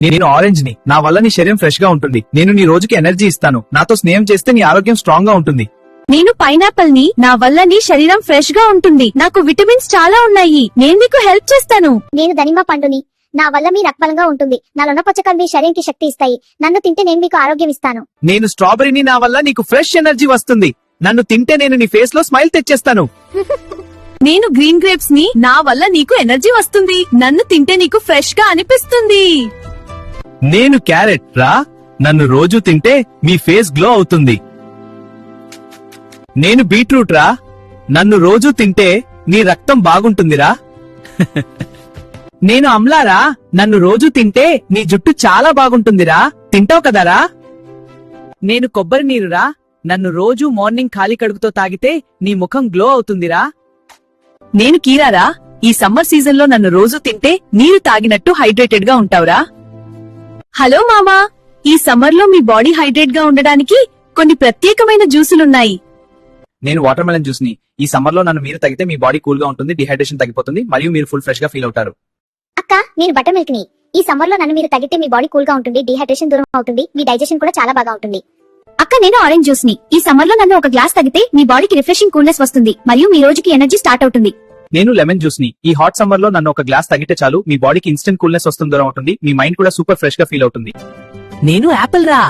నేను ఆరెంజ్ ని. నా వల్ల నీ శరీరం ఫ్రెష్ గా ఉంటుంది. నేను నీ రోజుకి ఎనర్జీ ఇస్తాను. నాతో స్నేహం చేస్తే నీ ఆరోగ్యం స్ట్రాంగ్ గా ఉంటుంది. నేను పైనాపిల్ ని. నా వల్ల నీ శరీరం ఫ్రెష్ గా ఉంటుంది. నాకు విటమిన్స్ చాలా ఉన్నాయి. నేను నీకు హెల్ప్ చేస్తాను. నేను దానిమ్మ పండుని. నా వల్ల మీ రక్తబలంగా ఉంటుంది. నాలో పోషకాలు మీ శరీరానికి శక్తి ఇస్తాయి. నన్ను తింటే నేను మీకు ఆరోగ్యం ఇస్తాను. నేను స్ట్రాబెర్రీని. నా వల్ల నీకు ఫ్రెష్ ఎనర్జీ వస్తుంది. నన్ను తింటే నేను నీ ఫేస్ లో స్మైల్ తెచ్చేస్తాను. నేను గ్రీన్ గ్రేప్స్ ని. నా వల్ల నీకు ఎనర్జీ వస్తుంది. నన్ను తింటే నీకు ఫ్రెష్ గా అనిపిస్తుంది. నేను క్యారెట్ రా. నన్ను రోజు తింటే మీ ఫేస్ గ్లో అవుతుంది. నేను బీట్రూట్ రా. నన్ను రోజు తింటే నీ రక్తం బాగుంటుందిరా. నేను అమ్లారా. నన్ను రోజు తింటే నీ జుట్టు చాలా బాగుంటుందిరా. తింటావు కదరా. నేను కొబ్బరి నీరురా. నన్ను రోజు మార్నింగ్ ఖాళీ కడుపుతో తాగితే నీ ముఖం గ్లో అవుతుందిరా. నేను కీరారా. ఈ సమ్మర్ సీజన్ లో నన్ను రోజు తింటే నీరు తాగినట్టు హైడ్రేటెడ్ గా ఉంటావురా. హలో మామా. ఈ సమ్మర్ లో మీ బాడీ హైడ్రేట్ గా ఉండడానికి కొన్ని ప్రత్యేకమైన జ్యూసులున్నాయి. నేను వాటర్ మెలన్ జ్యూస్ ని. ఈ సమ్మర్ లో నన్ను మీరు తాగితే మీ బాడీ కూల్ గా ఉంటుంది, డిహైడ్రేషన్ తగ్గిపోతుంది మరియు మీరు ఫుల్ ఫ్రెష్ గా ఫీల్ అవుతారు. అక్క, నేను బటర్ మిల్క్ ని. ఈ సమ్మర్ లో నన్ను మీరు తగ్గితే మీ బాడీ కూల్ గా ఉంటుంది, డిహైడ్రేషన్ దూరం అవుతుంది, మీ డైజెషన్ కూడా చాలా బాగా ఉంటుంది. అక్క, నేను ఆరెంజ్ జ్యూస్ ని. ఈ సమ్మర్ లో నన్ను ఒక గ్లాస్ తగ్గితే మీ బాడీకి రిఫ్రెషింగ్ కూల్నెస్ వస్తుంది మరియు మీ రోజుకి ఎనర్జీ స్టార్ట్ అవుతుంది. నేను లెమన్ జ్యూస్ ని. ఈ హాట్ సమ్మర్ లో నన్ను ఒక గ్లాస్ తగ్గితే చాలు, మీ బాడీకి ఇన్స్టెంట్ కూల్నెస్ వస్తుంది, దూరం అవుతుంది, మీ మైండ్ కూడా సూపర్ ఫ్రెష్ గా ఫీల్ అవుతుంది. నేను యాపిల్ రా.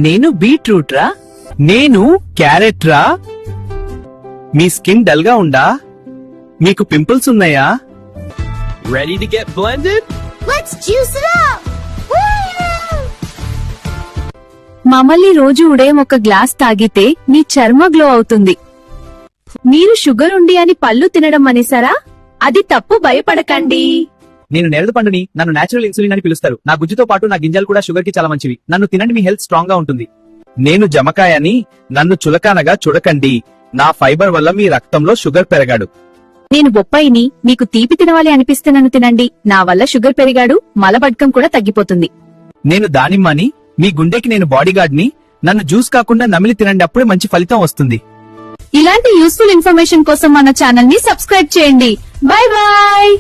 నేను బీట్రూట్ రా. నేను క్యారెట్ రా. మీ స్కిన్ డల్ గా ఉందా? మీకు పింపుల్స్ ఉన్నాయా? Ready to get blended? Let's juice it up. మమ్మల్ని రోజు ఉదయం ఒక గ్లాస్ తాగితే మీ చర్మ గ్లో అవుతుంది. మీరు షుగర్ ఉండి అని పళ్ళు తినడం మానేశారా? అది తప్పు, భయపడకండి. నేను నేరేడు పండుని. నన్ను నేచురల్ ఇన్సులిన్ అని పిలుస్తారు. నా గుజ్జుతో పాటు నా గింజలు కూడా షుగర్ కి చాలా మంచివి. నన్ను తినండి, మీ హెల్త్ స్ట్రాంగ్ గా ఉంటుంది. నేను జమకాయని. నన్ను చులకానగా చూడకండి. నా ఫైబర్ వల్ల మీ రక్తంలో షుగర్ పెరగాడు. నేను బొప్పాయిని. మీకు తీపి తినవాలి అనిపిస్తే నన్ను తినండి. నా వల్ల షుగర్ పెరిగాడు, మలబద్ధకం కూడా తగ్గిపోతుంది. నేను దానిమ్మని. మీ గుండెకి నేను బాడీగార్డ్ ని. నన్ను జ్యూస్ కాకుండా నమిలి తినండి, అప్పుడే మంచి ఫలితం వస్తుంది. ఇలాంటి యూస్ఫుల్ ఇన్ఫర్మేషన్ కోసం మన ఛానల్ ని సబ్స్క్రైబ్ చేయండి. Bye bye.